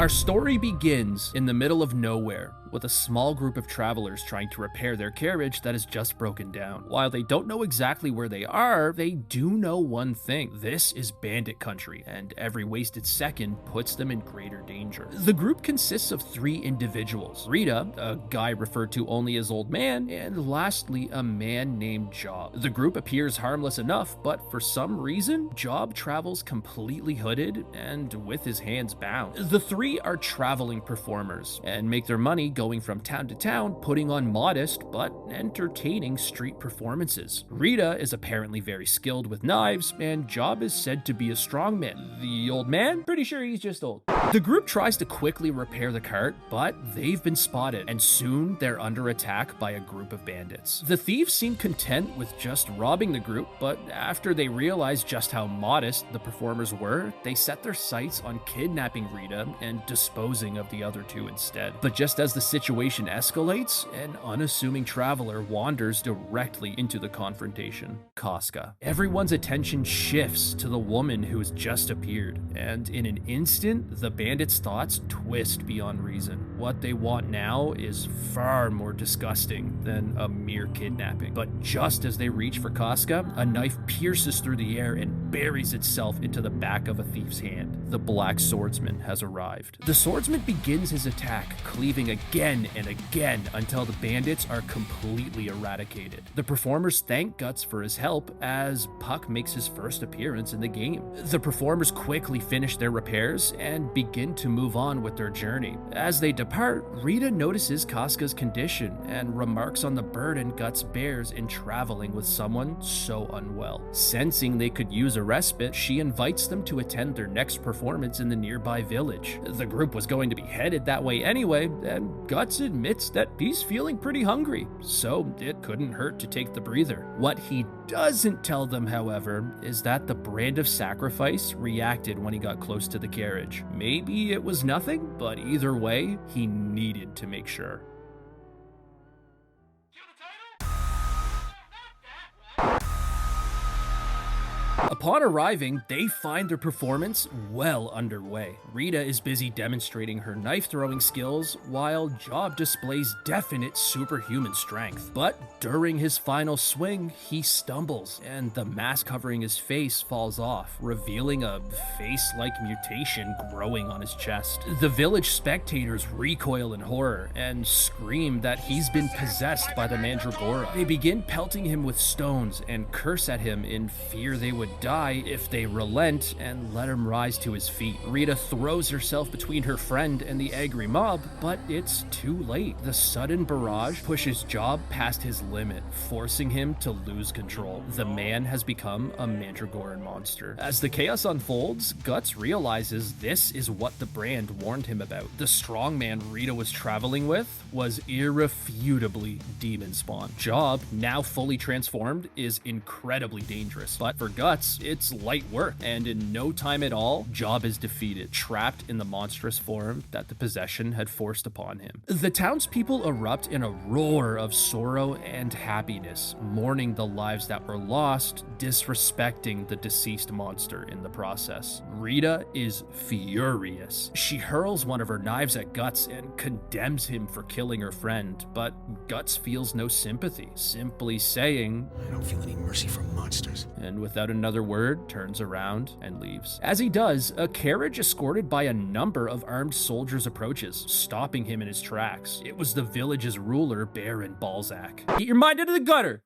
Our story begins in the middle of nowhere, with a small group of travelers trying to repair their carriage that has just broken down. While they don't know exactly where they are, they do know one thing. This is bandit country, and every wasted second puts them in greater danger. The group consists of 3 individuals: Rita, a guy referred to only as Old Man, and lastly, a man named Job. The group appears harmless enough, but for some reason, Job travels completely hooded and with his hands bound. The 3 are traveling performers and make their money going from town to town, putting on modest but entertaining street performances. Rita is apparently very skilled with knives, and Job is said to be a strongman. The Old Man? Pretty sure he's just old. The group tries to quickly repair the cart, but they've been spotted, and soon they're under attack by a group of bandits. The thieves seem content with just robbing the group, but after they realize just how modest the performers were, they set their sights on kidnapping Rita and disposing of the other 2 instead. But just as the situation escalates, an unassuming traveler wanders directly into the confrontation: Casca. Everyone's attention shifts to the woman who has just appeared, and in an instant, the bandits' thoughts twist beyond reason. What they want now is far more disgusting than a mere kidnapping. But just as they reach for Casca, a knife pierces through the air and buries itself into the back of a thief's hand. The Black Swordsman has arrived. The swordsman begins his attack, cleaving again and again until the bandits are completely eradicated. The performers thank Guts for his help as Puck makes his first appearance in the game. The performers quickly finish their repairs and begin to move on with their journey. As they depart, Rita notices Casca's condition and remarks on the burden Guts bears in traveling with someone so unwell. Sensing they could use a respite, she invites them to attend their next performance in the nearby village. The group was going to be headed that way anyway, and Guts admits that he's feeling pretty hungry, so it couldn't hurt to take the breather. What he doesn't tell them, however, is that the brand of sacrifice reacted when he got close to the carriage. Maybe it was nothing, but either way, he needed to make sure. Upon arriving, they find their performance well underway. Rita is busy demonstrating her knife-throwing skills, while Job displays definite superhuman strength. But during his final swing, he stumbles, and the mask covering his face falls off, revealing a face-like mutation growing on his chest. The village spectators recoil in horror and scream that he's been possessed by the Mandragora. They begin pelting him with stones and curse at him in fear they would die if they relent and let him rise to his feet. Rita throws herself between her friend and the angry mob, but it's too late. The sudden barrage pushes Job past his limit, forcing him to lose control. The man has become a Mandragoran monster. As the chaos unfolds, Guts realizes this is what the brand warned him about. The strongman Rita was traveling with was irrefutably demon spawn. Job, now fully transformed, is incredibly dangerous, but for Guts, it's light work, and in no time at all, Job is defeated, trapped in the monstrous form that the possession had forced upon him. The townspeople erupt in a roar of sorrow and happiness, mourning the lives that were lost, disrespecting the deceased monster in the process. Rita is furious. She hurls one of her knives at Guts and condemns him for killing her friend, but Guts feels no sympathy, simply saying, "I don't feel any mercy for monsters," and without another word, turns around and leaves. As he does, a carriage escorted by a number of armed soldiers approaches, stopping him in his tracks. It was the village's ruler, Baron Balzac. Get your mind into the gutter!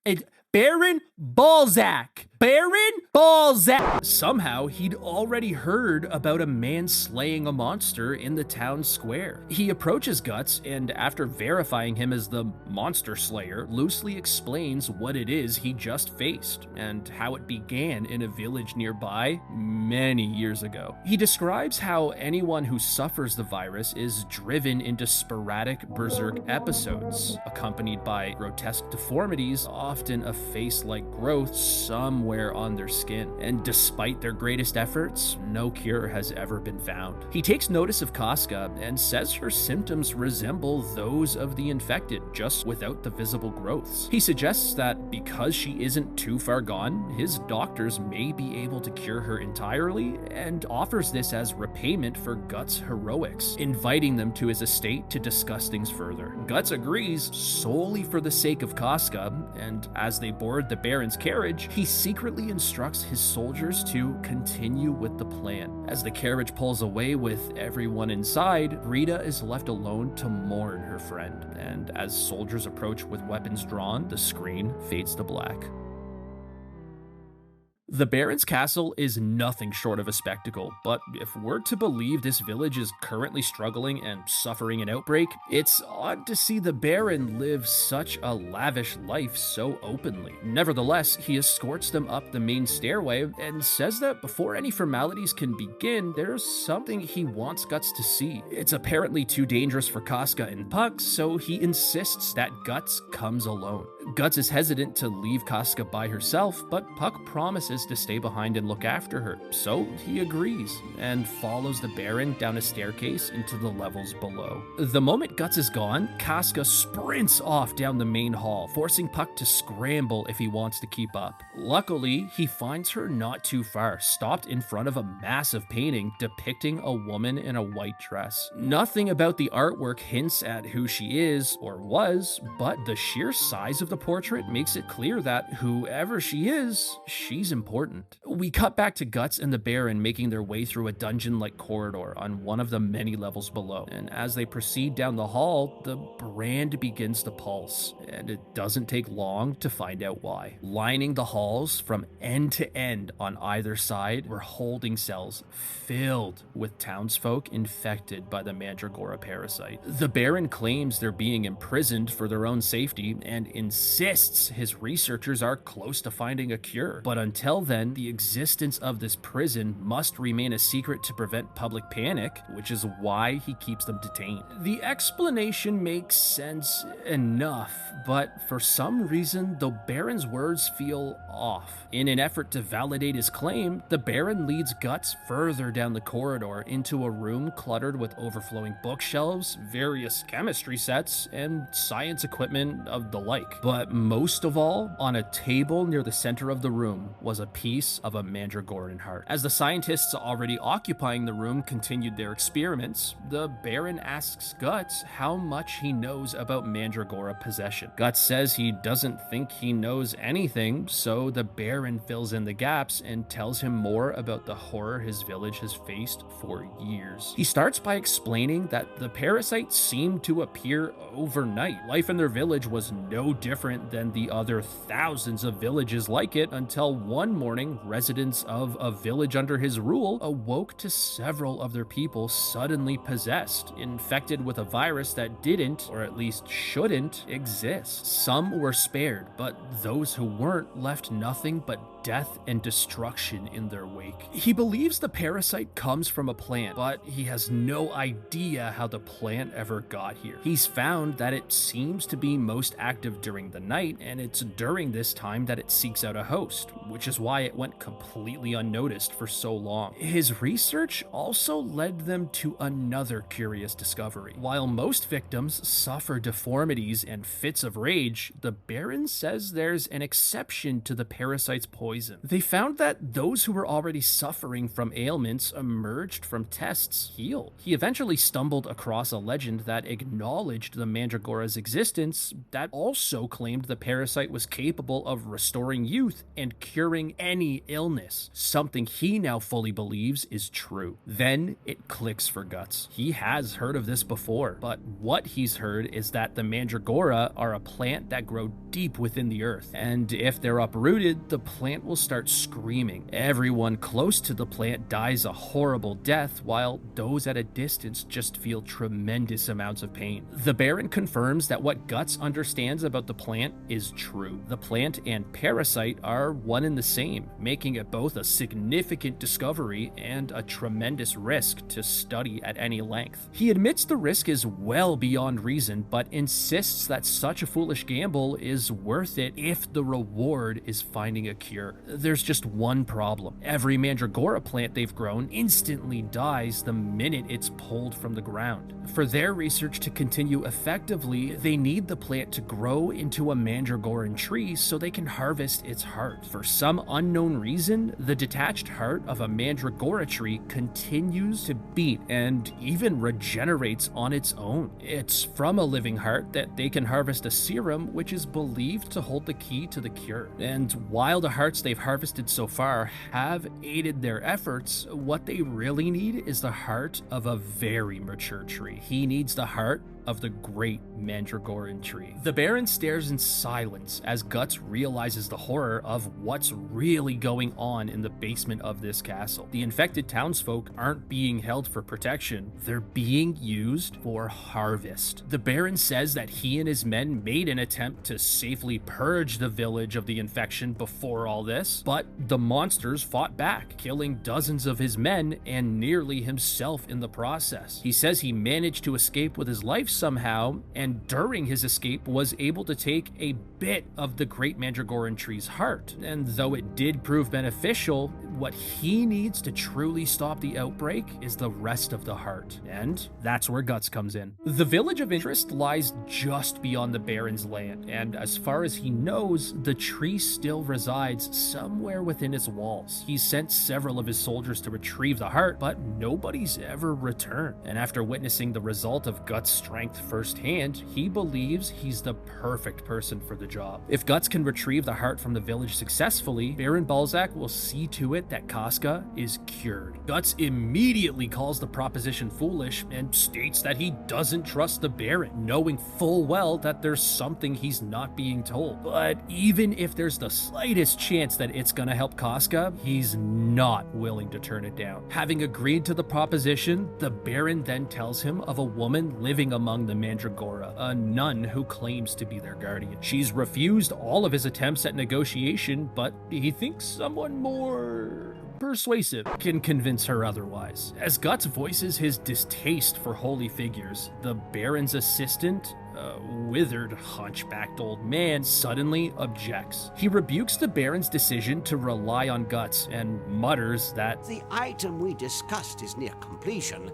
Baron Balzac! Baron Balzac! Somehow, he'd already heard about a man slaying a monster in the town square. He approaches Guts and, after verifying him as the monster slayer, loosely explains what it is he just faced and how it began in a village nearby many years ago. He describes how anyone who suffers the virus is driven into sporadic berserk episodes, accompanied by grotesque deformities, often a face-like growth somewhere on their skin. And despite their greatest efforts, no cure has ever been found. He takes notice of Casca and says her symptoms resemble those of the infected, just without the visible growths. He suggests that because she isn't too far gone, his doctors may may be able to cure her entirely, and offers this as repayment for Guts' heroics, inviting them to his estate to discuss things further. Guts agrees solely for the sake of Casca, and as they board the Baron's carriage, he secretly instructs his soldiers to continue with the plan. As the carriage pulls away with everyone inside, Rita is left alone to mourn her friend, and as soldiers approach with weapons drawn, the screen fades to black. The Baron's castle is nothing short of a spectacle, but if we're to believe this village is currently struggling and suffering an outbreak, it's odd to see the Baron live such a lavish life so openly. Nevertheless, he escorts them up the main stairway and says that before any formalities can begin, there's something he wants Guts to see. It's apparently too dangerous for Casca and Puck, so he insists that Guts comes alone. Guts is hesitant to leave Casca by herself, but Puck promises to stay behind and look after her, so he agrees and follows the Baron down a staircase into the levels below. The moment Guts is gone, Casca sprints off down the main hall, forcing Puck to scramble if he wants to keep up. Luckily, he finds her not too far, stopped in front of a massive painting depicting a woman in a white dress. Nothing about the artwork hints at who she is or was, but the sheer size of the portrait makes it clear that whoever she is, she's important. We cut back to Guts and the Baron making their way through a dungeon-like corridor on one of the many levels below, and as they proceed down the hall, the brand begins to pulse, and it doesn't take long to find out why. Lining the halls from end to end on either side were holding cells filled with townsfolk infected by the Mandragora parasite. The Baron claims they're being imprisoned for their own safety and insists his researchers are close to finding a cure, but until then, the existence of this prison must remain a secret to prevent public panic, which is why he keeps them detained. The explanation makes sense enough, but for some reason, the Baron's words feel off. In an effort to validate his claim, the Baron leads Guts further down the corridor into a room cluttered with overflowing bookshelves, various chemistry sets, and science equipment of the like. But most of all, on a table near the center of the room was a piece of a Mandragoran heart. As the scientists already occupying the room continued their experiments, the Baron asks Guts how much he knows about Mandragora possession. Guts says he doesn't think he knows anything, so the Baron fills in the gaps and tells him more about the horror his village has faced for years. He starts by explaining that the parasite seemed to appear overnight. Life in their village was no different than the other thousands of villages like it until one morning, residents of a village under his rule awoke to several of their people suddenly possessed, infected with a virus that didn't, or at least shouldn't, exist. Some were spared, but those who weren't left nothing but death and destruction in their wake. He believes the parasite comes from a plant, but he has no idea how the plant ever got here. He's found that it seems to be most active during the night, and it's during this time that it seeks out a host, which is why it went completely unnoticed for so long. His research also led them to another curious discovery. While most victims suffer deformities and fits of rage, the Baron says there's an exception to the parasite's poison. They found that those who were already suffering from ailments emerged from tests healed. He eventually stumbled across a legend that acknowledged the Mandragora's existence that also claimed the parasite was capable of restoring youth and curing any illness, something he now fully believes is true. Then it clicks for Guts. He has heard of this before, but what he's heard is that the Mandragora are a plant that grow deep within the earth, and if they're uprooted, the plant will start screaming. Everyone close to the plant dies a horrible death, while those at a distance just feel tremendous amounts of pain. The Baron confirms that what Guts understands about the plant is true. The plant and parasite are one and the same, making it both a significant discovery and a tremendous risk to study at any length. He admits the risk is well beyond reason, but insists that such a foolish gamble is worth it if the reward is finding a cure. cure. There's just one problem. Every Mandragora plant they've grown instantly dies the minute it's pulled from the ground. For their research to continue effectively, they need the plant to grow into a Mandragoran tree so they can harvest its heart. For some unknown reason, the detached heart of a Mandragora tree continues to beat and even regenerates on its own. It's from a living heart that they can harvest a serum which is believed to hold the key to the cure. And while the hearts they've harvested so far have aided their efforts, what they really need is the heart of a very mature tree. He needs the heart of the great Mandragoran tree. The Baron stares in silence as Guts realizes the horror of what's really going on in the basement of this castle. The infected townsfolk aren't being held for protection, they're being used for harvest. The Baron says that he and his men made an attempt to safely purge the village of the infection before all this, but the monsters fought back, killing dozens of his men and nearly himself in the process. He says he managed to escape with his life somehow, and during his escape was able to take a bit of the great Mandragoran tree's heart. And though it did prove beneficial, what he needs to truly stop the outbreak is the rest of the heart. And that's where Guts comes in. The village of interest lies just beyond the Baron's land, and as far as he knows, the tree still resides somewhere within its walls. He's sent several of his soldiers to retrieve the heart, but nobody's ever returned. And after witnessing the result of Guts' strength firsthand, he believes he's the perfect person for the job. If Guts can retrieve the heart from the village successfully, Baron Balzac will see to it that Casca is cured. Guts immediately calls the proposition foolish and states that he doesn't trust the Baron, knowing full well that there's something he's not being told. But even if there's the slightest chance that it's gonna help Casca, he's not willing to turn it down. Having agreed to the proposition, the Baron then tells him of a woman living among the Mandragora, a nun who claims to be their guardian. She's refused all of his attempts at negotiation, but he thinks someone more persuasive can convince her otherwise. As Guts voices his distaste for holy figures, the Baron's assistant, a withered, hunchbacked old man, suddenly objects. He rebukes the Baron's decision to rely on Guts and mutters that The item we discussed is near completion.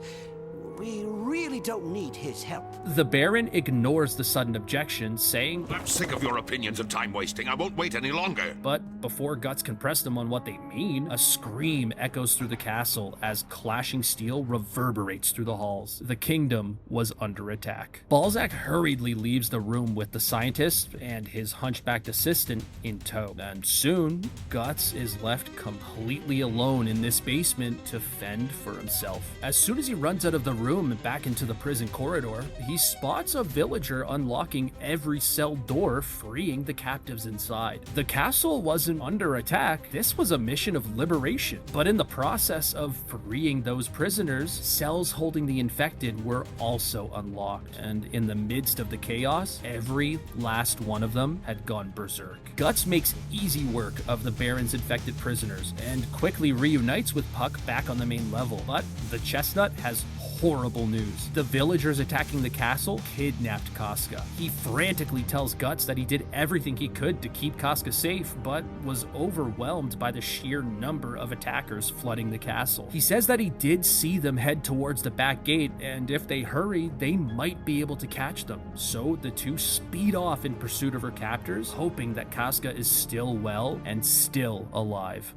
We really don't need his help. The Baron ignores the sudden objection, saying, I'm sick of your opinions and time wasting. I won't wait any longer. But before Guts can press them on what they mean, a scream echoes through the castle as clashing steel reverberates through the halls. The kingdom was under attack. Balzac hurriedly leaves the room with the scientist and his hunchbacked assistant in tow. And soon, Guts is left completely alone in this basement to fend for himself. As soon as he runs out of the room and back into the prison corridor, he spots a villager unlocking every cell door, freeing the captives inside. The castle wasn't under attack, this was a mission of liberation. But in the process of freeing those prisoners, cells holding the infected were also unlocked. And in the midst of the chaos, every last one of them had gone berserk. Guts makes easy work of the Baron's infected prisoners and quickly reunites with Puck back on the main level. But the Chestnut has horrible news. The villagers attacking the castle kidnapped Casca. He frantically tells Guts that he did everything he could to keep Casca safe, but was overwhelmed by the sheer number of attackers flooding the castle. He says that he did see them head towards the back gate, and if they hurry, they might be able to catch them. So the two speed off in pursuit of her captors, hoping that Casca is still well and still alive.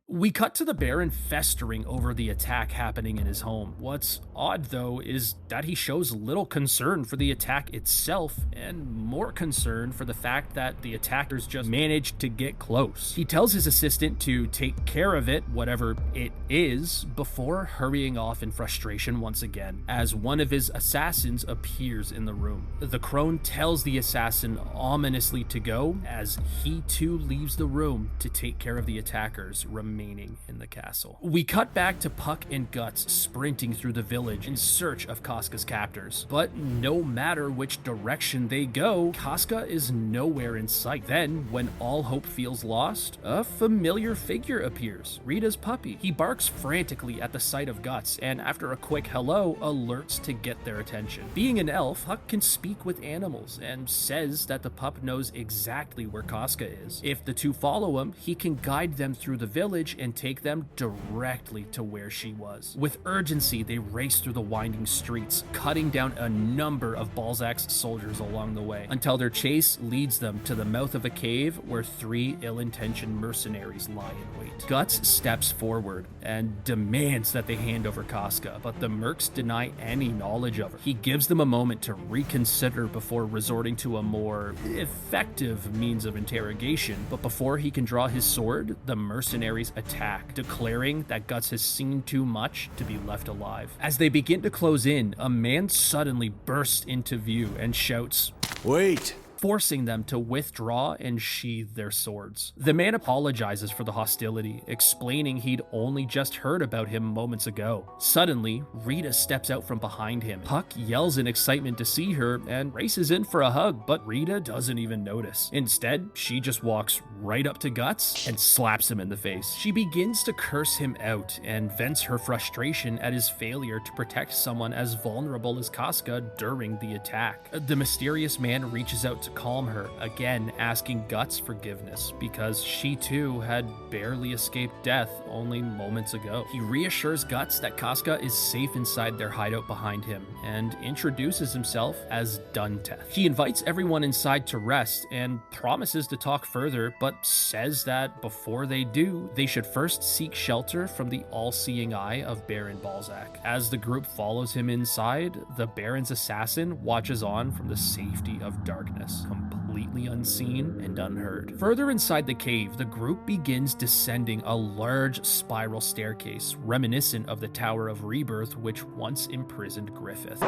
We cut to the Baron festering over the attack happening in his home. What's odd, though, is that he shows little concern for the attack itself and more concern for the fact that the attackers just managed to get close. He tells his assistant to take care of it, whatever it is, before hurrying off in frustration once again, as one of his assassins appears in the room. The crone tells the assassin ominously to go, as he too leaves the room to take care of the attackers remaining remaining in the castle. We cut back to Puck and Guts sprinting through the village in search of Casca's captors. But no matter which direction they go, Casca is nowhere in sight. Then, when all hope feels lost, a familiar figure appears, Rita's puppy. He barks frantically at the sight of Guts, and after a quick hello, alerts to get their attention. Being an elf, Huck can speak with animals and says that the pup knows exactly where Casca is. If the two follow him, he can guide them through the village and take them directly to where she was. With urgency, they race through the winding streets, cutting down a number of Balzac's soldiers along the way, until their chase leads them to the mouth of a cave where 3 ill-intentioned mercenaries lie in wait. Guts steps forward and demands that they hand over Casca, but the mercs deny any knowledge of her. He gives them a moment to reconsider before resorting to a more effective means of interrogation, but before he can draw his sword, the mercenaries attack, declaring that Guts has seen too much to be left alive. As they begin to close in, a man suddenly bursts into view and shouts, Wait! forcing them to withdraw and sheathe their swords. The man apologizes for the hostility, explaining he'd only just heard about him moments ago. Suddenly, Rita steps out from behind him. Puck yells in excitement to see her and races in for a hug, but Rita doesn't even notice. Instead, she just walks right up to Guts and slaps him in the face. She begins to curse him out and vents her frustration at his failure to protect someone as vulnerable as Casca during the attack. The mysterious man reaches out to calm her, again asking Guts forgiveness because she too had barely escaped death only moments ago. He reassures Guts that Casca is safe inside their hideout behind him and introduces himself as Dunteth. He invites everyone inside to rest and promises to talk further, but says that before they do, they should first seek shelter from the all-seeing eye of Baron Balzac. As the group follows him inside, the Baron's assassin watches on from the safety of darkness, completely unseen and unheard. Further inside the cave, the group begins descending a large spiral staircase reminiscent of the Tower of Rebirth, which once imprisoned Griffith.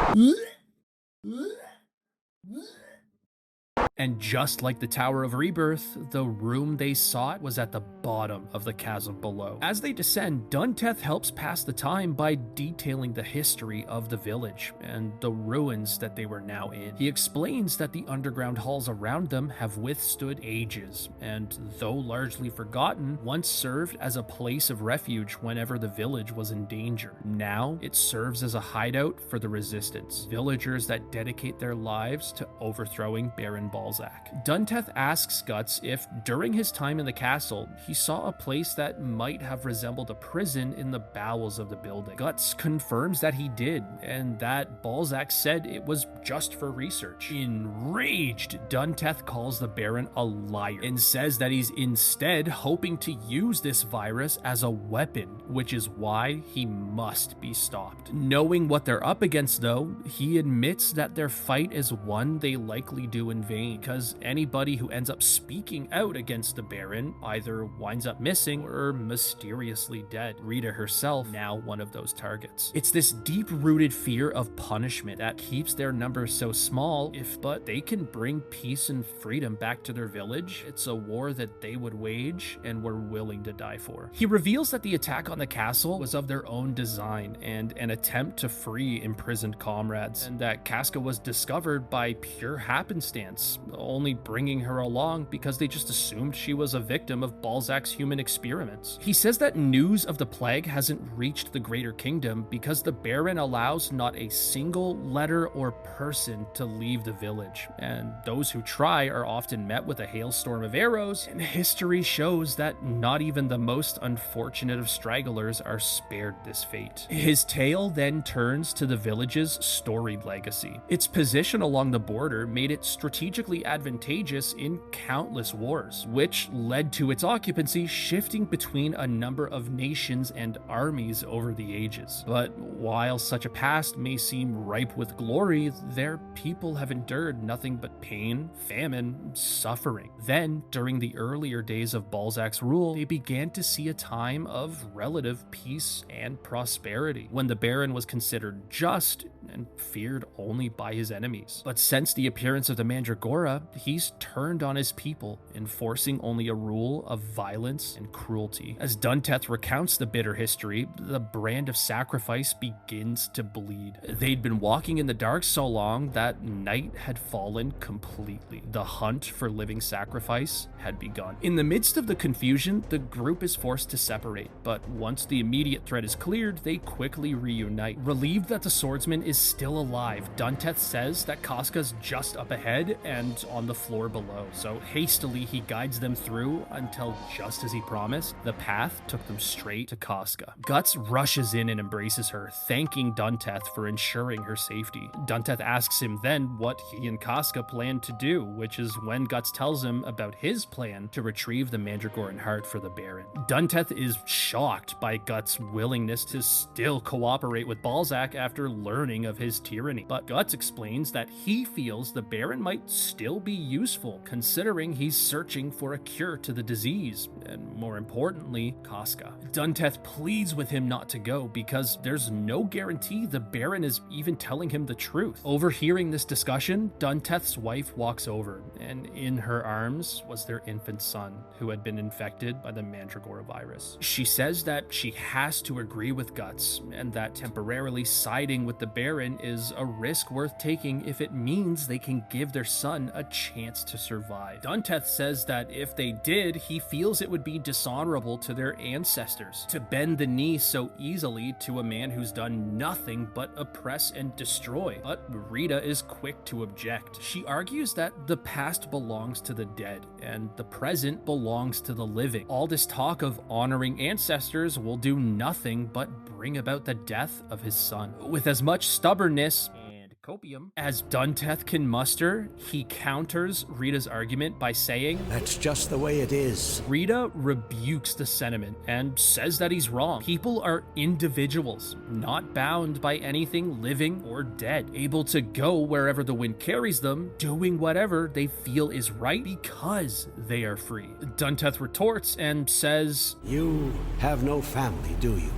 And just like the Tower of Rebirth, the room they sought was at the bottom of the chasm below. As they descend, Dunteth helps pass the time by detailing the history of the village and the ruins that they were now in. He explains that the underground halls around them have withstood ages, and though largely forgotten, once served as a place of refuge whenever the village was in danger. Now, it serves as a hideout for the resistance, villagers that dedicate their lives to overthrowing Baron Balzac. Dunteth asks Guts if, during his time in the castle, he saw a place that might have resembled a prison in the bowels of the building. Guts confirms that he did, and that Balzac said it was just for research. Enraged, Dunteth calls the Baron a liar and says that he's instead hoping to use this virus as a weapon, which is why he must be stopped. Knowing what they're up against, though, he admits that their fight is one they likely do in vain, because anybody who ends up speaking out against the Baron either winds up missing or mysteriously dead. Rita herself, now one of those targets. It's this deep-rooted fear of punishment that keeps their numbers so small. If but they can bring peace and freedom back to their village, it's a war that they would wage and were willing to die for. He reveals that the attack on the castle was of their own design and an attempt to free imprisoned comrades, and that Casca was discovered by pure happenstance, only bringing her along because they just assumed she was a victim of Balzac's human experiments. He says that news of the plague hasn't reached the greater kingdom because the Baron allows not a single letter or person to leave the village, and those who try are often met with a hailstorm of arrows, and history shows that not even the most unfortunate of stragglers are spared this fate. His tale then turns to the village's storied legacy. Its position along the border made it strategically advantageous in countless wars, which led to its occupancy shifting between a number of nations and armies over the ages. But while such a past may seem ripe with glory, their people have endured nothing but pain, famine, suffering. Then, during the earlier days of Balzac's rule, they began to see a time of relative peace and prosperity. When the Baron was considered just, and feared only by his enemies. But since the appearance of the Mandragora, he's turned on his people, enforcing only a rule of violence and cruelty. As Dunteth recounts the bitter history, the brand of sacrifice begins to bleed. They'd been walking in the dark so long that night had fallen completely. The hunt for living sacrifice had begun. In the midst of the confusion, the group is forced to separate, but once the immediate threat is cleared, they quickly reunite. Relieved that the swordsman is still alive, Dunteth says that Casca's just up ahead and on the floor below, so hastily he guides them through until, just as he promised, the path took them straight to Casca. Guts rushes in and embraces her, thanking Dunteth for ensuring her safety. Dunteth asks him then what he and Casca plan to do, which is when Guts tells him about his plan to retrieve the Mandragoran heart for the Baron. Dunteth is shocked by Guts' willingness to still cooperate with Balzac after learning of his tyranny, but Guts explains that he feels the Baron might still be useful, considering he's searching for a cure to the disease, and more importantly, Casca. Dunteth pleads with him not to go because there's no guarantee the Baron is even telling him the truth. Overhearing this discussion, Dunteth's wife walks over, and in her arms was their infant son, who had been infected by the Mandragora virus. She says that she has to agree with Guts, and that temporarily siding with the Baron is a risk worth taking if it means they can give their son a chance to survive. Dunteth says that if they did, he feels it would be dishonorable to their ancestors to bend the knee so easily to a man who's done nothing but oppress and destroy. But Rita is quick to object. She argues that the past belongs to the dead and the present belongs to the living. All this talk of honoring ancestors will do nothing but bring about the death of his son. With as much stubbornness and copium as Dunteth can muster, he counters Rita's argument by saying, "That's just the way it is." Rita rebukes the sentiment and says that he's wrong. People are individuals, not bound by anything living or dead, able to go wherever the wind carries them, doing whatever they feel is right because they are free. Dunteth retorts and says, "You have no family, do you?"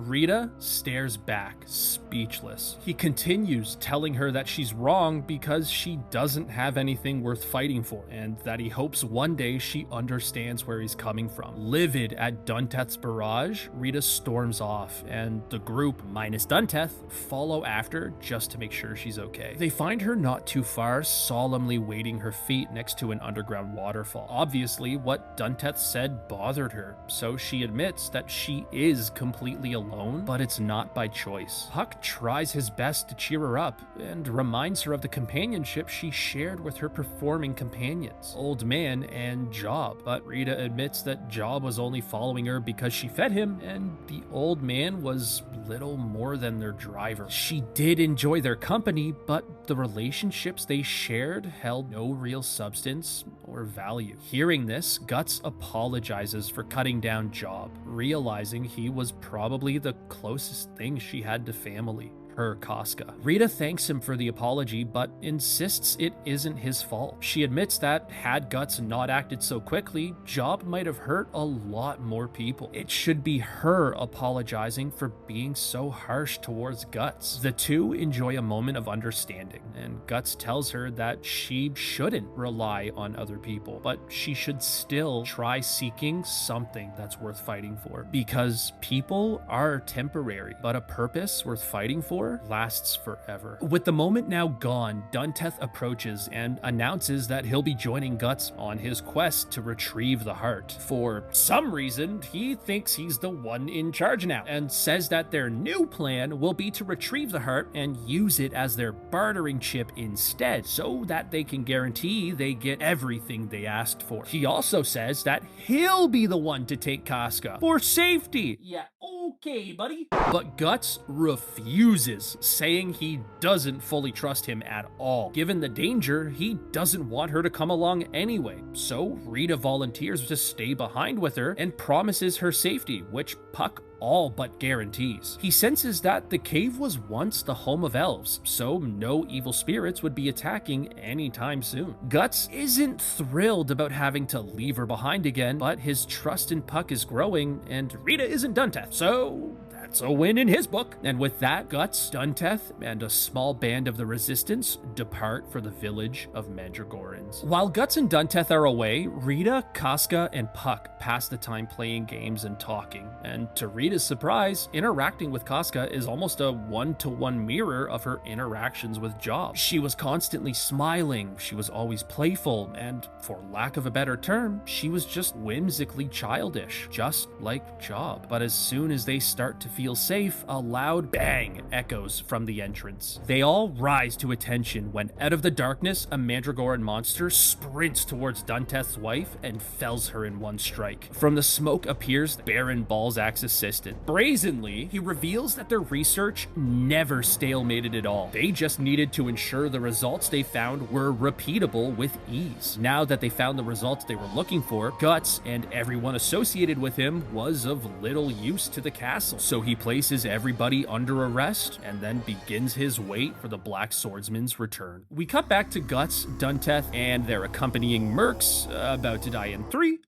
Rita stares back, speechless. He continues, telling her that she's wrong because she doesn't have anything worth fighting for, and that he hopes one day she understands where he's coming from. Livid at Dunteth's barrage, Rita storms off, and the group, minus Dunteth, follow after just to make sure she's okay. They find her not too far, solemnly waiting her feet next to an underground waterfall. Obviously, what Dunteth said bothered her, so she admits that she is completely alone, but it's not by choice. Puck tries his best to cheer her up and reminds her of the companionship she shared with her performing companions, Old Man and Job, but Rita admits that Job was only following her because she fed him, and the Old Man was little more than their driver. She did enjoy their company, but the relationships they shared held no real substance or value. Hearing this, Guts apologizes for cutting down Job, realizing he was probably the closest thing she had to family. her Casca. Rita thanks him for the apology, but insists it isn't his fault. She admits that had Guts not acted so quickly, Job might have hurt a lot more people. It should be her apologizing for being so harsh towards Guts. The two enjoy a moment of understanding, and Guts tells her that she shouldn't rely on other people, but she should still try seeking something that's worth fighting for, because people are temporary, but a purpose worth fighting for lasts forever. With the moment now gone, Dunteth approaches and announces that he'll be joining Guts on his quest to retrieve the heart. For some reason, he thinks he's the one in charge now, and says that their new plan will be to retrieve the heart and use it as their bartering chip instead, so that they can guarantee they get everything they asked for. He also says that he'll be the one to take Casca for safety. Yeah, okay, buddy. But Guts refuses, saying he doesn't fully trust him at all. Given the danger, he doesn't want her to come along anyway. So Rita volunteers to stay behind with her and promises her safety, which Puck all but guarantees. He senses that the cave was once the home of elves, so no evil spirits would be attacking anytime soon. Guts isn't thrilled about having to leave her behind again, but his trust in Puck is growing, and Rita isn't Dunteth, so that's That's a win in his book. And with that, Guts, Dunteth, and a small band of the resistance depart for the village of Mandragorans. While Guts and Dunteth are away, Rita, Casca, and Puck pass the time playing games and talking. And to Rita's surprise, interacting with Casca is almost a one-to-one mirror of her interactions with Job. She was constantly smiling, she was always playful, and for lack of a better term, she was just whimsically childish, just like Job. But as soon as they start to feel safe, a loud bang echoes from the entrance. They all rise to attention when, out of the darkness, a Mandragoran monster sprints towards Dunteth's wife and fells her in one strike. From the smoke appears Baron Balzac's assistant. Brazenly, he reveals that their research never stalemated at all. They just needed to ensure the results they found were repeatable with ease. Now that they found the results they were looking for, Guts and everyone associated with him was of little use to the castle. So he places everybody under arrest and then begins his wait for the Black Swordsman's return. We cut back to Guts, Dunteth, and their accompanying mercs about to die in 3,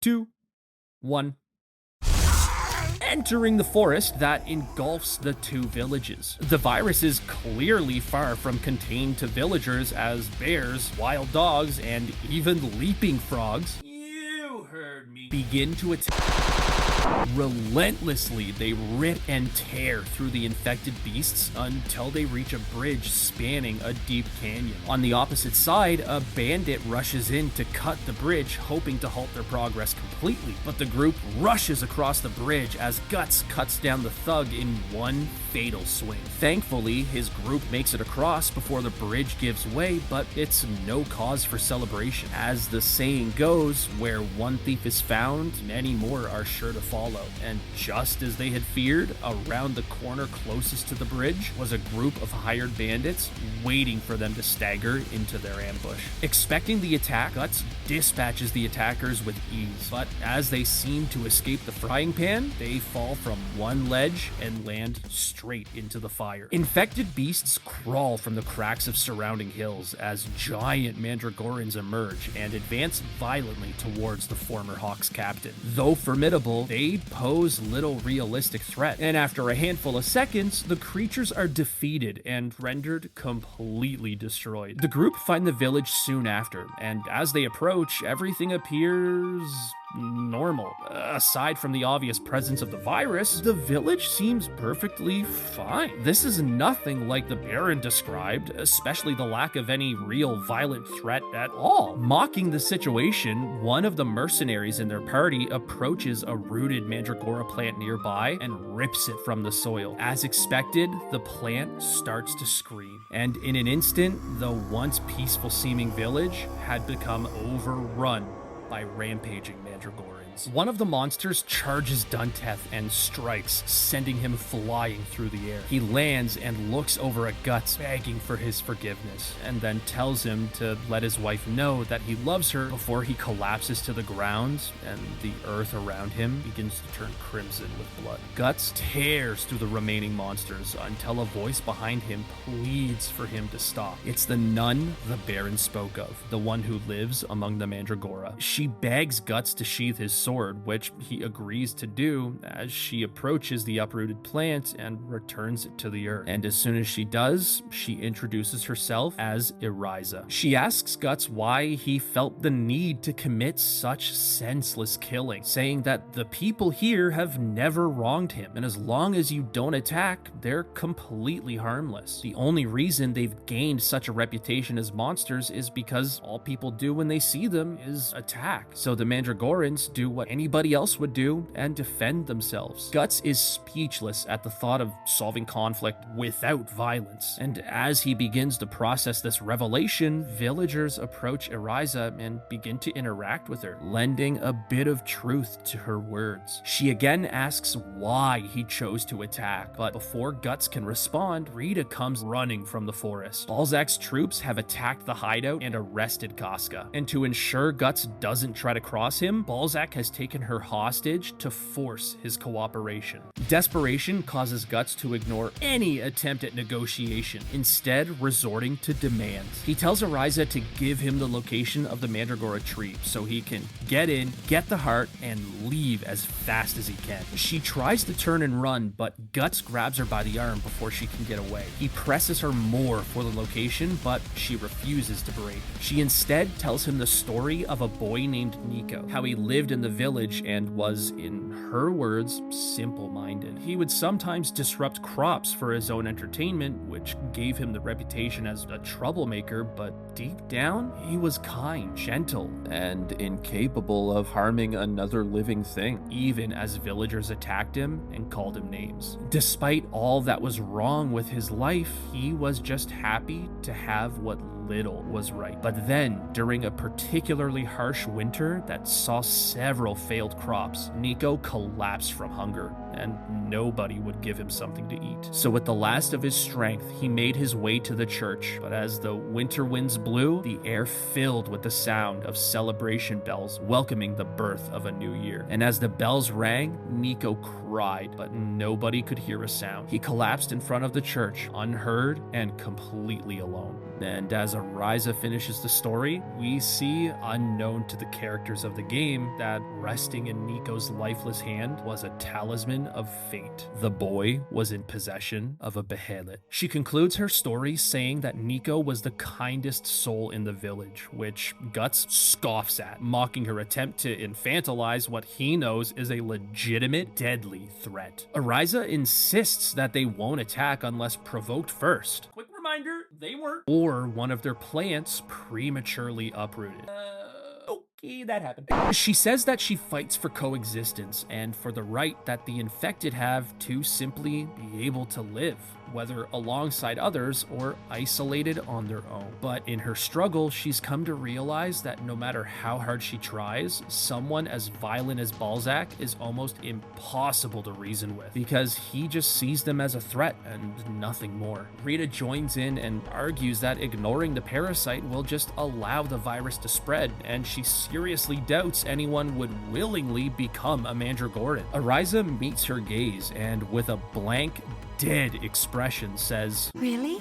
2, 1. Entering the forest that engulfs the two villages. The virus is clearly far from contained to villagers, as bears, wild dogs, and even leaping frogs, you heard me, begin to attack. Relentlessly, they rip and tear through the infected beasts until they reach a bridge spanning a deep canyon. On the opposite side, a bandit rushes in to cut the bridge, hoping to halt their progress completely. But the group rushes across the bridge as Guts cuts down the thug in one fatal swing. Thankfully, his group makes it across before the bridge gives way, but it's no cause for celebration. As the saying goes, where one thief is found, many more are sure to follow. And just as they had feared, around the corner closest to the bridge was a group of hired bandits waiting for them to stagger into their ambush. Expecting the attack, Guts dispatches the attackers with ease, but as they seem to escape the frying pan, they fall from one ledge and land straight into the fire. Infected beasts crawl from the cracks of surrounding hills as giant Mandragorans emerge and advance violently towards the former Hawk's captain. Though formidable, they pose little realistic threat, and after a handful of seconds, the creatures are defeated and rendered completely destroyed. The group find the village soon after, and as they approach, everything appears normal. Aside from the obvious presence of the virus, the village seems perfectly fine. This is nothing like the Baron described, especially the lack of any real violent threat at all. Mocking the situation, one of the mercenaries in their party approaches a rooted Mandragora plant nearby and rips it from the soil. As expected, the plant starts to scream, and in an instant, the once peaceful seeming village had become overrun by rampaging Mandragorans. One of the monsters charges Dunteth and strikes, sending him flying through the air. He lands and looks over at Guts, begging for his forgiveness, and then tells him to let his wife know that he loves her before he collapses to the ground and the earth around him begins to turn crimson with blood. Guts tears through the remaining monsters until a voice behind him pleads for him to stop. It's the nun the Baron spoke of, the one who lives among the Mandragora. She begs Guts to sheathe his sword, which he agrees to do as she approaches the uprooted plant and returns it to the earth. And as soon as she does, she introduces herself as Eriza. She asks Guts why he felt the need to commit such senseless killing, saying that the people here have never wronged him, and as long as you don't attack, they're completely harmless. The only reason they've gained such a reputation as monsters is because all people do when they see them is attack. So the Mandragorans do what anybody else would do and defend themselves. Guts is speechless at the thought of solving conflict without violence, and as he begins to process this revelation, villagers approach Eriza and begin to interact with her, lending a bit of truth to her words. She again asks why he chose to attack, but before Guts can respond, Rita comes running from the forest. Balzac's troops have attacked the hideout and arrested Casca, and to ensure Guts doesn't try to cross him, Balzac has has taken her hostage to force his cooperation. Desperation causes Guts to ignore any attempt at negotiation, instead resorting to demands. He tells Ariza to give him the location of the Mandragora tree so he can get in, get the heart, and leave as fast as he can. She tries to turn and run, but Guts grabs her by the arm before she can get away. He presses her more for the location, but she refuses to break. She instead tells him the story of a boy named Nico, how he lived in the village and was, in her words, simple-minded. He would sometimes disrupt crops for his own entertainment, which gave him the reputation as a troublemaker, but deep down, he was kind, gentle, and incapable of harming another living thing, even as villagers attacked him and called him names. Despite all that was wrong with his life, he was just happy to have what little was right. But then, during a particularly harsh winter that saw several failed crops, Nico collapsed from hunger, and nobody would give him something to eat. So with the last of his strength, he made his way to the church, but as the winter winds blew, the air filled with the sound of celebration bells welcoming the birth of a new year. And as the bells rang, Nico cried, but nobody could hear a sound. He collapsed in front of the church, unheard and completely alone. And as Ariza finishes the story, we see, unknown to the characters of the game, that resting in Nico's lifeless hand was a talisman of fate. The boy was in possession of a behelit. She concludes her story saying that Nico was the kindest soul in the village, which Guts scoffs at, mocking her attempt to infantilize what he knows is a legitimate, deadly threat. Ariza insists that they won't attack unless provoked first. Quick reminder, they weren't. Or one of their plants prematurely uprooted. Okay, that happened. She says that she fights for coexistence and for the right that the infected have to simply be able to live, whether alongside others or isolated on their own. But in her struggle, she's come to realize that no matter how hard she tries, someone as violent as Balzac is almost impossible to reason with, because he just sees them as a threat and nothing more. Rita joins in and argues that ignoring the parasite will just allow the virus to spread, and she seriously doubts anyone would willingly become a Mandragoran. Ariza meets her gaze and with a blank, dead expression says, "Really?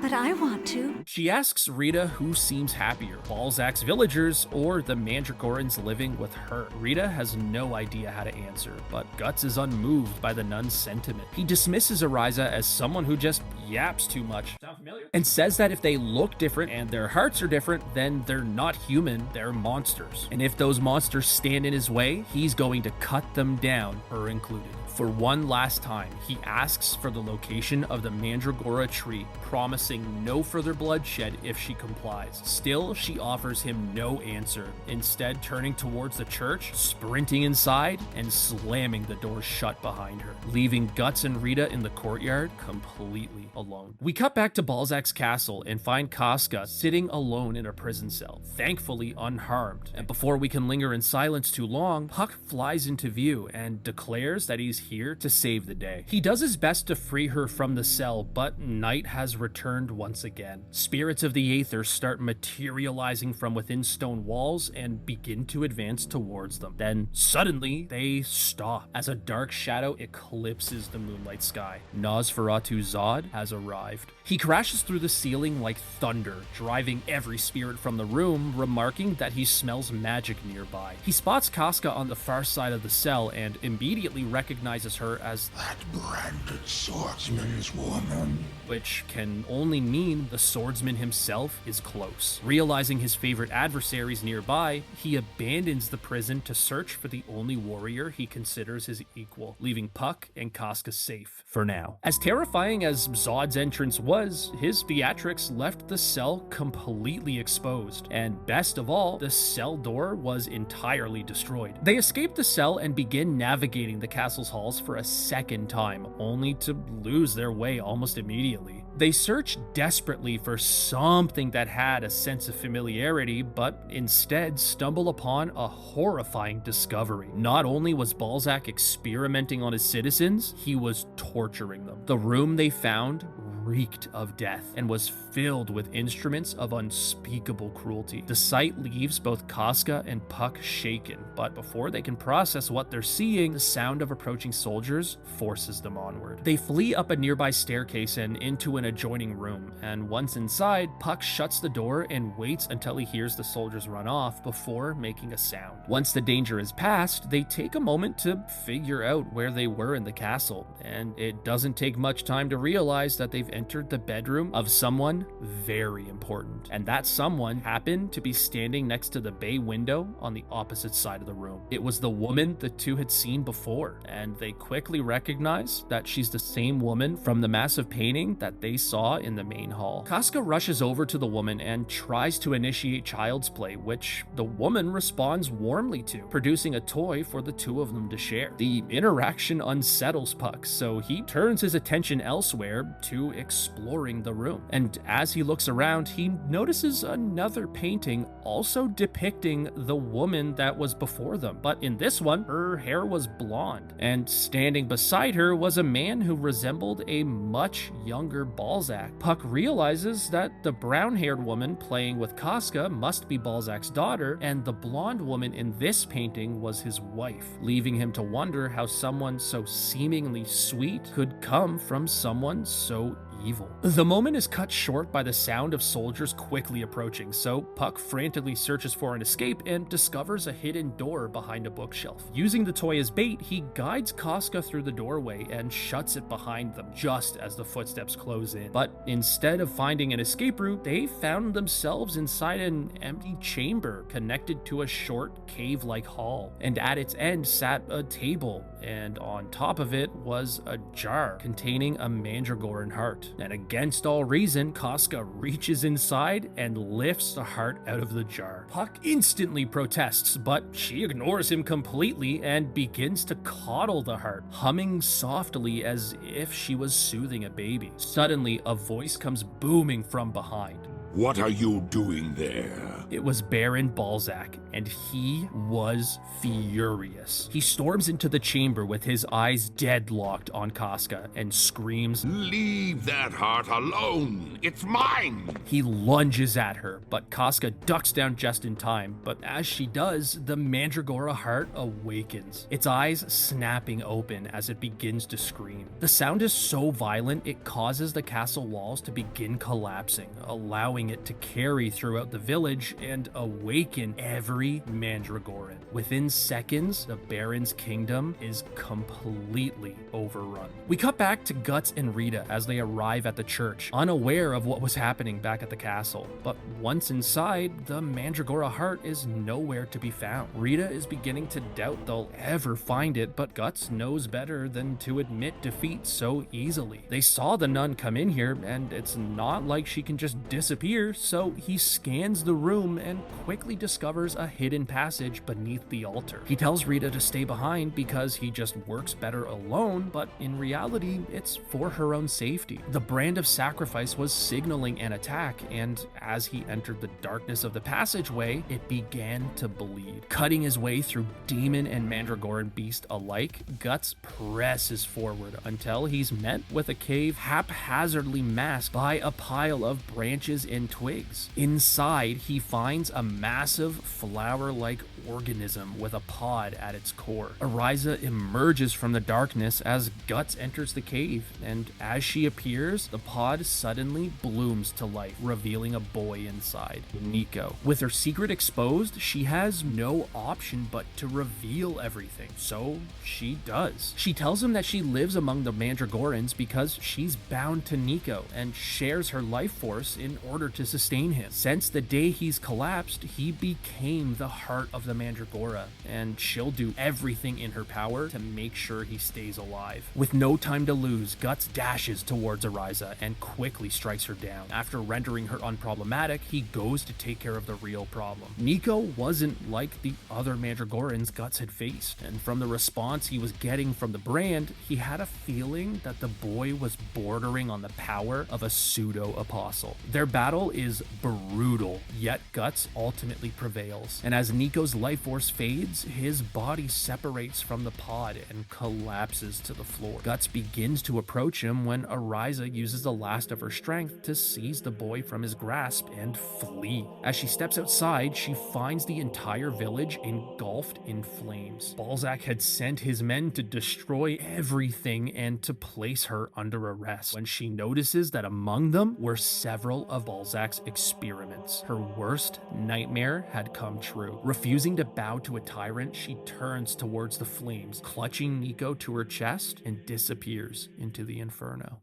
But I want to." She asks Rita who seems happier, Balzac's villagers or the Mandragorans living with her. Rita has no idea how to answer, but Guts is unmoved by the nun's sentiment. He dismisses Ariza as someone who just yaps too much. Sound familiar? And says that if they look different and their hearts are different, then they're not human, they're monsters. And if those monsters stand in his way, he's going to cut them down, her included. For one last time, he asks for the location of the Mandragora tree, promising no further bloodshed if she complies. Still, she offers him no answer, instead turning towards the church, sprinting inside, and slamming the door shut behind her, leaving Guts and Rita in the courtyard completely alone. We cut back to Balzac's castle and find Casca sitting alone in a prison cell, thankfully unharmed. And before we can linger in silence too long, Puck flies into view and declares that he's here to save the day. He does his best to free her from the cell, but night has returned once again. Spirits of the Aether start materializing from within stone walls and begin to advance towards them. Then suddenly they stop as a dark shadow eclipses the moonlight sky. Nosferatu Zod has arrived. He crashes through the ceiling like thunder, driving every spirit from the room, remarking that he smells magic nearby. He spots Casca on the far side of the cell and immediately recognizes her as that branded swordsman's woman, which can only mean the swordsman himself is close. Realizing his favorite adversaries nearby, he abandons the prison to search for the only warrior he considers his equal, leaving Puck and Casca safe for now. As terrifying as Zod's entrance was, his theatrics left the cell completely exposed, and best of all, the cell door was entirely destroyed. They escape the cell and begin navigating the castle's halls for a second time, only to lose their way almost immediately. They search desperately for something that had a sense of familiarity, but instead stumble upon a horrifying discovery. Not only was Balzac experimenting on his citizens, he was torturing them. The room they found reeked of death and was filled with instruments of unspeakable cruelty. The sight leaves both Casca and Puck shaken, but before they can process what they're seeing, the sound of approaching soldiers forces them onward. They flee up a nearby staircase and into an adjoining room, and once inside, Puck shuts the door and waits until he hears the soldiers run off before making a sound. Once the danger is past, they take a moment to figure out where they were in the castle, and it doesn't take much time to realize that they've entered the bedroom of someone very important. And that someone happened to be standing next to the bay window on the opposite side of the room. It was the woman the two had seen before, and they quickly recognize that she's the same woman from the massive painting that they saw in the main hall. Casca rushes over to the woman and tries to initiate child's play, which the woman responds warmly to, producing a toy for the two of them to share. The interaction unsettles Puck, so he turns his attention elsewhere to exploring the room. And as he looks around, he notices another painting also depicting the woman that was before them. But in this one, her hair was blonde, and standing beside her was a man who resembled a much younger Balzac. Puck realizes that the brown-haired woman playing with Casca must be Balzac's daughter, and the blonde woman in this painting was his wife, leaving him to wonder how someone so seemingly sweet could come from someone so evil. The moment is cut short by the sound of soldiers quickly approaching, so Puck frantically searches for an escape and discovers a hidden door behind a bookshelf. Using the toy as bait, he guides Casca through the doorway and shuts it behind them just as the footsteps close in. But instead of finding an escape route, they found themselves inside an empty chamber connected to a short cave-like hall. And at its end sat a table, and on top of it was a jar containing a Mandragoran heart. And against all reason, Casca reaches inside and lifts the heart out of the jar. Puck instantly protests, but she ignores him completely and begins to coddle the heart, humming softly as if she was soothing a baby. Suddenly, a voice comes booming from behind. What are you doing there? It was Baron Balzac, and he was furious. He storms into the chamber with his eyes deadlocked on Casca and screams, Leave that heart alone! It's mine! He lunges at her, but Casca ducks down just in time. But as she does, the Mandragora heart awakens, its eyes snapping open as it begins to scream. The sound is so violent, it causes the castle walls to begin collapsing, allowing it to carry throughout the village and awaken every Mandragoran. Within seconds, the Baron's kingdom is completely overrun. We cut back to Guts and Rita as they arrive at the church, unaware of what was happening back at the castle. But once inside, the Mandragora heart is nowhere to be found. Rita is beginning to doubt they'll ever find it, but Guts knows better than to admit defeat so easily. They saw the nun come in here, and it's not like she can just disappear, so he scans the room and quickly discovers a hidden passage beneath the altar. He tells Rita to stay behind because he just works better alone, but in reality, it's for her own safety. The brand of sacrifice was signaling an attack, and as he entered the darkness of the passageway, it began to bleed. Cutting his way through demon and Mandragoran beast alike, Guts presses forward until he's met with a cave haphazardly masked by a pile of branches and twigs. Inside, he finds a massive flower-like organism with a pod at its core. Ariza emerges from the darkness as Guts enters the cave, and as she appears, the pod suddenly blooms to life, revealing a boy inside, Nico. With her secret exposed, she has no option but to reveal everything, so she does. She tells him that she lives among the Mandragorans because she's bound to Nico and shares her life force in order to sustain him. Since the day he's collapsed, he became the heart of the Mandragora, and she'll do everything in her power to make sure he stays alive. With no time to lose, Guts dashes towards Ariza and quickly strikes her down. After rendering her unproblematic, he goes to take care of the real problem. Nico wasn't like the other Mandragorans Guts had faced, and from the response he was getting from the brand, he had a feeling that the boy was bordering on the power of a pseudo-apostle. Their battle is brutal, yet Guts ultimately prevails, and as Nico's life life force fades, his body separates from the pod and collapses to the floor. Guts begins to approach him when Ariza uses the last of her strength to seize the boy from his grasp and flee. As she steps outside, she finds the entire village engulfed in flames. Balzac had sent his men to destroy everything and to place her under arrest when she notices that among them were several of Balzac's experiments. Her worst nightmare had come true. Refusing to bow to a tyrant, she turns towards the flames, clutching Nico to her chest, and disappears into the inferno.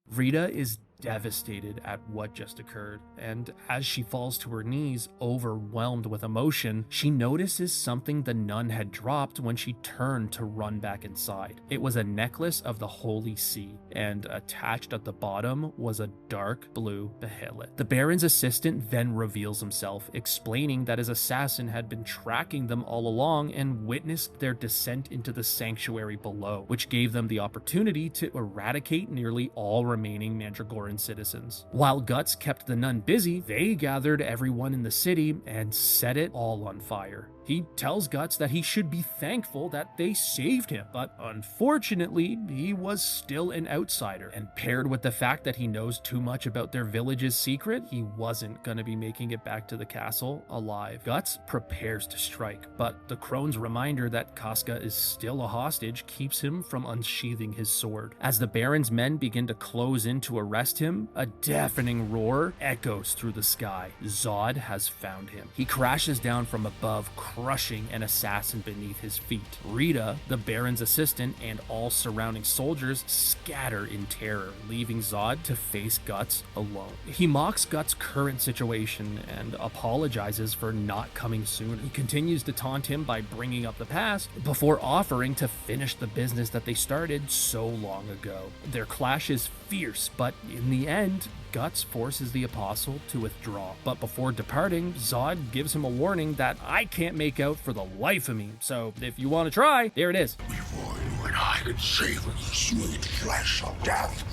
Rita is devastated at what just occurred, and as she falls to her knees, overwhelmed with emotion, she notices something the nun had dropped when she turned to run back inside. It was a necklace of the Holy See, and attached at the bottom was a dark blue behelit. The Baron's assistant then reveals himself, explaining that his assassin had been tracking them all along and witnessed their descent into the sanctuary below, which gave them the opportunity to eradicate nearly all remaining Mandragoran citizens. While Guts kept the nun busy, they gathered everyone in the city and set it all on fire. He tells Guts that he should be thankful that they saved him, but unfortunately, he was still an outsider, and paired with the fact that he knows too much about their village's secret, he wasn't gonna be making it back to the castle alive. Guts prepares to strike, but the crone's reminder that Casca is still a hostage keeps him from unsheathing his sword. As the Baron's men begin to close in to arrest him, a deafening roar echoes through the sky. Zod has found him. He crashes down from above, crushing an assassin beneath his feet. Rita, the Baron's assistant, and all surrounding soldiers scatter in terror, leaving Zod to face Guts alone. He mocks Guts' current situation and apologizes for not coming sooner. He continues to taunt him by bringing up the past before offering to finish the business that they started so long ago. Their clash is fierce, but in the end, Guts forces the apostle to withdraw. But before departing, Zod gives him a warning that I can't make out for the life of me, so if you want to try, there it is. Before you and I can savor the sweet flesh of death,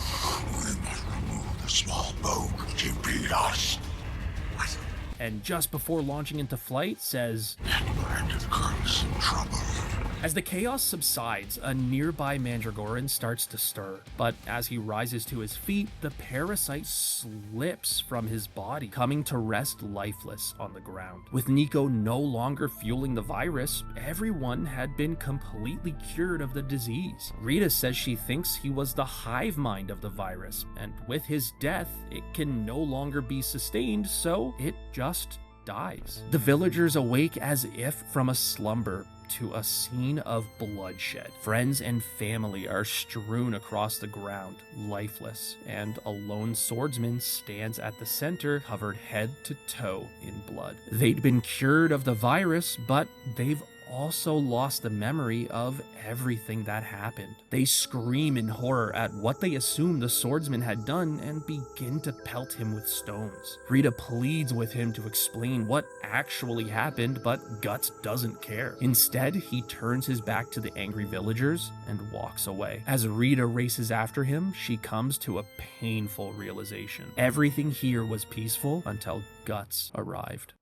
we must remove the small bone which impede us. And just before launching into flight, says, And Curtis in trouble. As the chaos subsides, a nearby Mandragoran starts to stir, but as he rises to his feet, the parasite slips from his body, coming to rest lifeless on the ground. With Nico no longer fueling the virus, everyone had been completely cured of the disease. Rita says she thinks he was the hive mind of the virus, and with his death, it can no longer be sustained, so it just dies. The villagers awake as if from a slumber to a scene of bloodshed. Friends and family are strewn across the ground, lifeless, and a lone swordsman stands at the center, covered head to toe in blood. They'd been cured of the virus, but they've also lost the memory of everything that happened. They scream in horror at what they assume the swordsman had done and begin to pelt him with stones. Rita pleads with him to explain what actually happened, but Guts doesn't care. Instead, he turns his back to the angry villagers and walks away. As Rita races after him, she comes to a painful realization. Everything here was peaceful until Guts arrived.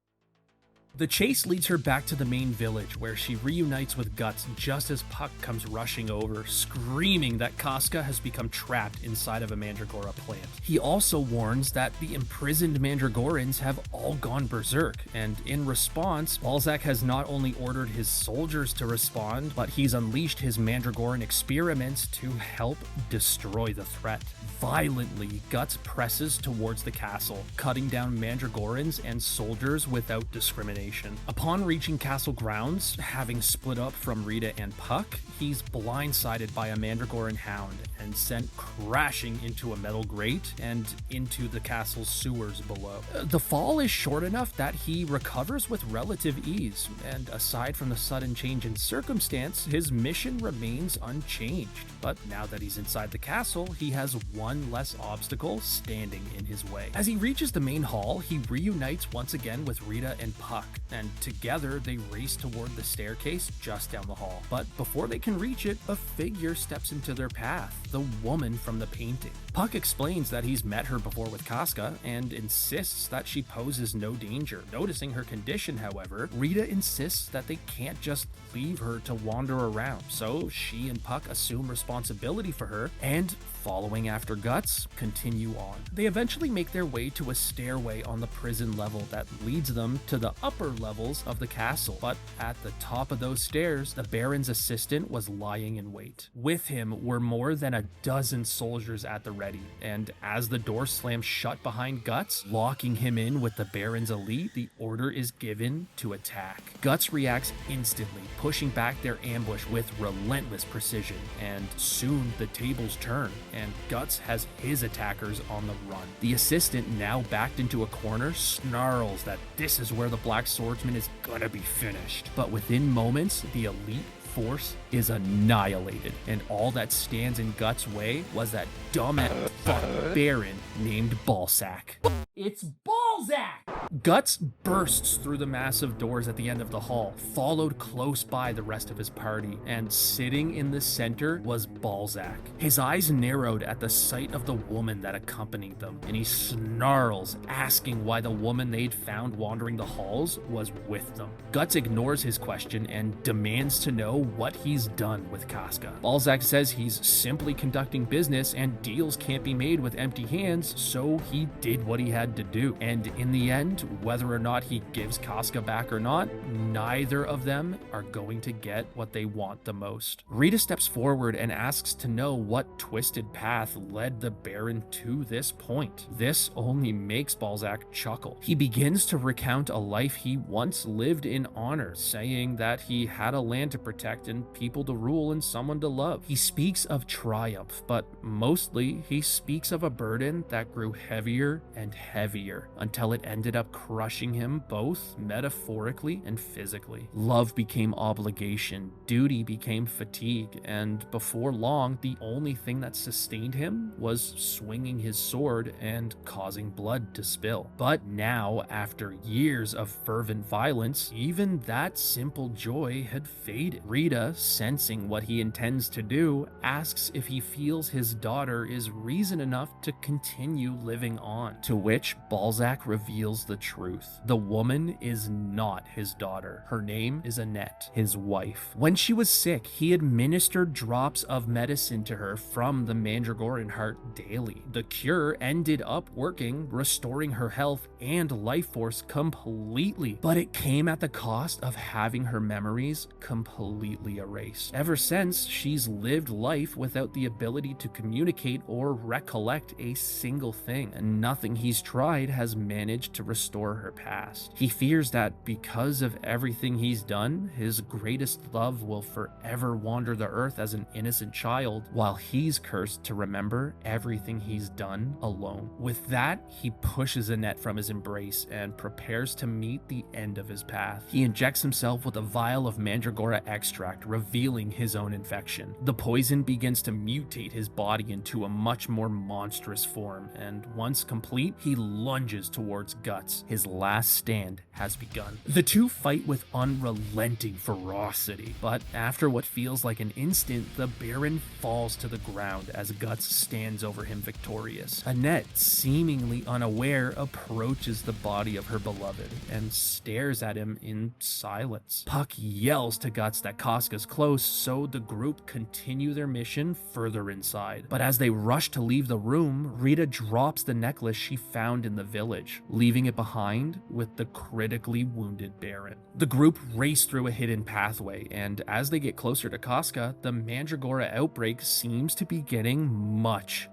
The chase leads her back to the main village, where she reunites with Guts just as Puck comes rushing over, screaming that Casca has become trapped inside of a Mandragora plant. He also warns that the imprisoned Mandragorans have all gone berserk, and in response, Balzac has not only ordered his soldiers to respond, but he's unleashed his Mandragoran experiments to help destroy the threat. Violently, Guts presses towards the castle, cutting down Mandragorans and soldiers without discrimination. Upon reaching castle grounds, having split up from Rita and Puck, he's blindsided by a Mandragoran hound and sent crashing into a metal grate and into the castle's sewers below. The fall is short enough that he recovers with relative ease, and aside from the sudden change in circumstance, his mission remains unchanged. But now that he's inside the castle, he has one less obstacle standing in his way. As he reaches the main hall, he reunites once again with Rita and Puck, and together they race toward the staircase just down the hall. But before they can reach it, a figure steps into their path, the woman from the painting. Puck explains that he's met her before with Casca and insists that she poses no danger. Noticing her condition, however, Rita insists that they can't just leave her to wander around, so she and Puck assume responsibility for her and, following after Guts, continue on. They eventually make their way to a stairway on the prison level that leads them to the upper levels of the castle, but at the top of those stairs, the Baron's assistant was lying in wait. With him were more than a dozen soldiers at the ready, and as the door slams shut behind Guts, locking him in with the Baron's elite, the order is given to attack. Guts reacts instantly, pushing back their ambush with relentless precision, and soon the tables turn, and Guts has his attackers on the run. The assistant, now backed into a corner, snarls that this is where the Black Swordsman is gonna be finished. But within moments, the elite force is annihilated, and all that stands in Guts' way was that dumbass fuck Baron named Ballsack. It's Balzac! Guts bursts through the massive doors at the end of the hall, followed close by the rest of his party, and sitting in the center was Balzac. His eyes narrowed at the sight of the woman that accompanied them, and he snarls, asking why the woman they'd found wandering the halls was with them. Guts ignores his question and demands to know what he's done with Casca. Balzac says he's simply conducting business and deals can't be made with empty hands, so he did what he had to do. And in the end, whether or not he gives Casca back or not, neither of them are going to get what they want the most. Rita steps forward and asks to know what twisted path led the Baron to this point. This only makes Balzac chuckle. He begins to recount a life he once lived in honor, saying that he had a land to protect and people to rule and someone to love. He speaks of triumph, but mostly he speaks of a burden that grew heavier and heavier until it ended up crushing him both metaphorically and physically. Love became obligation, duty became fatigue, and before long, the only thing that sustained him was swinging his sword and causing blood to spill. But now, after years of fervent violence, even that simple joy had faded. Rita, sensing what he intends to do, asks if he feels his daughter is reason enough to continue living on, to which Balzac reveals the truth. The woman is not his daughter. Her name is Annette, his wife. When she was sick, he administered drops of medicine to her from the Mandragoran heart daily. The cure ended up working, restoring her health and life force completely, but it came at the cost of having her memories completely erased. Ever since, she's lived life without the ability to communicate or recollect a single thing, and nothing he's tried has managed to restore her past. He fears that because of everything he's done, his greatest love will forever wander the earth as an innocent child, while he's cursed to remember everything he's done alone. With that, he pushes Annette from his embrace and prepares to meet the end of his path. He injects himself with a vial of Mandragora extract, revealing his own infection. The poison begins to mutate his body into a much more monstrous form, and once complete, he lunges towards Guts. His last stand has begun. The two fight with unrelenting ferocity, but after what feels like an instant, the Baron falls to the ground as Guts stands over him victorious. Annette, seemingly unaware, approaches the body of her beloved and stares at him in silence. Puck yells to Guts that Casca's close, so the group continue their mission further inside. But as they rush to leave the room, Rita drops the necklace she found in the village, leaving it behind with the critically wounded Baron. The group race through a hidden pathway, and as they get closer to Casca, the Mandragora outbreak seems to be getting much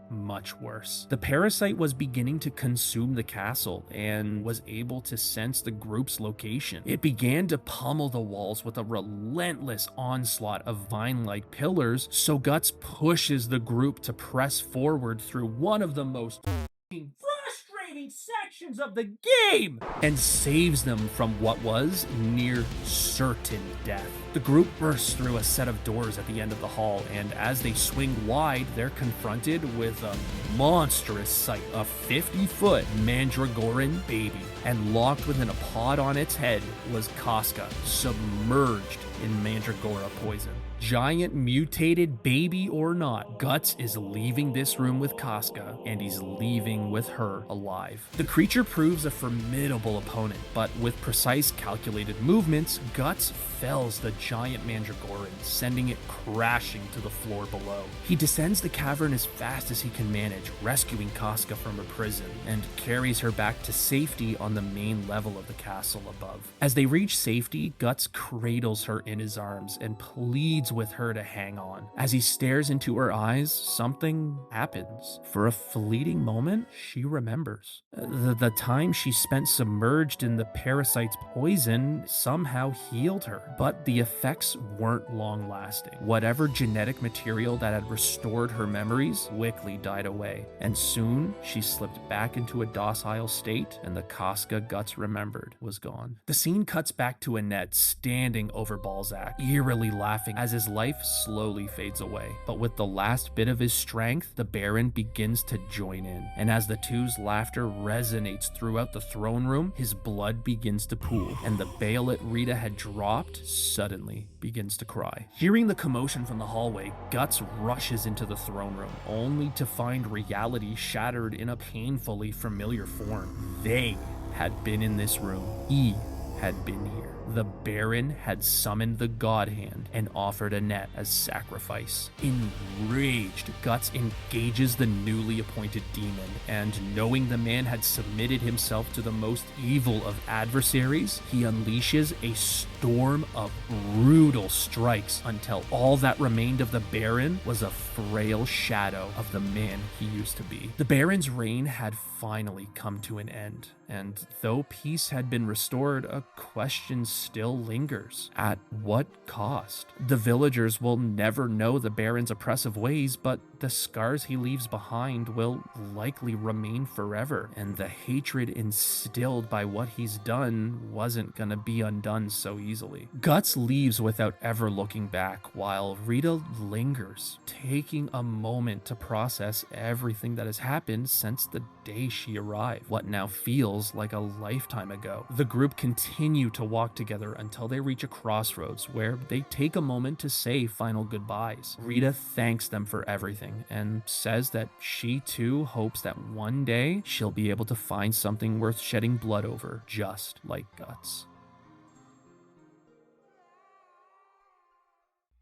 worse. The parasite was beginning to consume the castle and was able to sense the group's location. It began to pummel the walls with a relentless onslaught of vine-like pillars, so Guts pushes the group to press forward through one of the most frustrating sections sections of the game and saves them from what was near certain death. The group bursts through a set of doors at the end of the hall, and as they swing wide, they're confronted with a monstrous sight, a 50-foot Mandragoran baby. And locked within a pod on its head was Casca, submerged in Mandragora poison. Giant mutated baby or not, Guts is leaving this room with Casca, and he's leaving with her alive. The creature proves a formidable opponent, but with precise calculated movements, Guts fells the giant Mandragoran, sending it crashing to the floor below. He descends the cavern as fast as he can manage, rescuing Casca from her prison, and carries her back to safety on the main level of the castle above. As they reach safety, Guts cradles her in his arms and pleads with her to hang on. As he stares into her eyes, something happens. For a fleeting moment, she remembers. The time she spent submerged in the parasite's poison somehow healed her, but the effects weren't long lasting. Whatever genetic material that had restored her memories quickly died away, and soon she slipped back into a docile state, and the Casca Guts remembered was gone. The scene cuts back to Annette standing over Balzac, eerily laughing as his life slowly fades away. But with the last bit of his strength, the Baron begins to join in, and as the two's laughter resonates throughout the throne room, his blood begins to pool, and the bayonet Rita had dropped suddenly begins to cry. Hearing the commotion from the hallway, Guts rushes into the throne room, only to find reality shattered in a painfully familiar form. They had been in this room. He had been here. The Baron had summoned the God Hand and offered Annette as sacrifice. Enraged, Guts engages the newly appointed demon, and knowing the man had submitted himself to the most evil of adversaries, he unleashes a storm of brutal strikes until all that remained of the Baron was a frail shadow of the man he used to be. The Baron's reign had finally come to an end, and though peace had been restored, a question still lingers. At what cost? The villagers will never know the Baron's oppressive ways, but the scars he leaves behind will likely remain forever, and the hatred instilled by what he's done wasn't gonna be undone so easily. Guts leaves without ever looking back, while Rita lingers, taking a moment to process everything that has happened since the day she arrived, what now feels like a lifetime ago. The group continue to walk together until they reach a crossroads where they take a moment to say final goodbyes. Rita thanks them for everything and says that she too hopes that one day she'll be able to find something worth shedding blood over, just like Guts.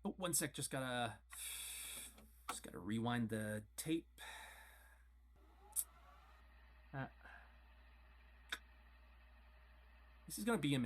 Oh, one sec, just gotta rewind the tape. This is gonna be a minute.